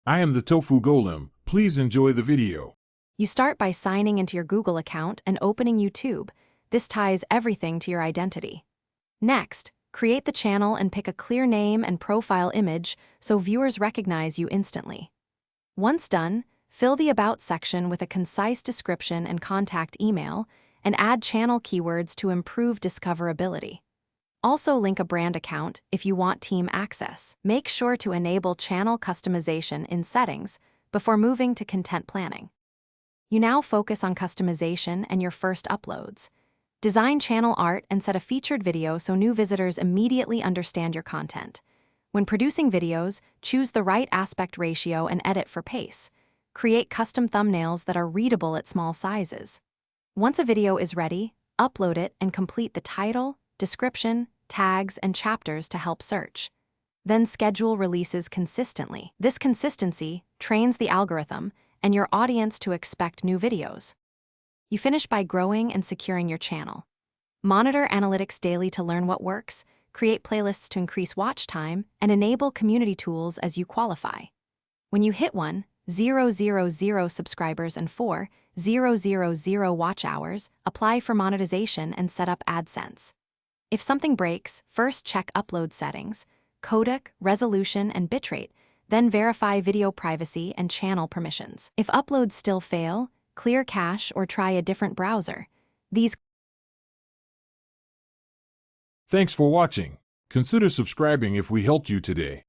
I am the Tofu Golem. Please enjoy the video. You start by signing into your Google account and opening YouTube. This ties everything to your identity. Next, create the channel and pick a clear name and profile image so viewers recognize you instantly. Once done, fill the About section with a concise description and contact email, and add channel keywords to improve discoverability. Also link a brand account if you want team access. Make sure to enable channel customization in settings before moving to content planning. You now focus on customization and your first uploads. Design channel art and set a featured video so new visitors immediately understand your content. When producing videos, choose the right aspect ratio and edit for pace. Create custom thumbnails that are readable at small sizes. Once a video is ready, upload it and complete the title, description, tags, and chapters to help search. Then schedule releases consistently. This consistency trains the algorithm and your audience to expect new videos. You finish by growing and securing your channel. Monitor analytics daily to learn what works, create playlists to increase watch time, and enable community tools as you qualify. When you hit 1,000 subscribers and 4,000 watch hours, apply for monetization and set up AdSense. If something breaks, first check upload settings, codec, resolution, and bitrate, then verify video privacy and channel permissions. If uploads still fail, clear cache or try a different browser. Thanks for watching. Consider subscribing if we helped you today.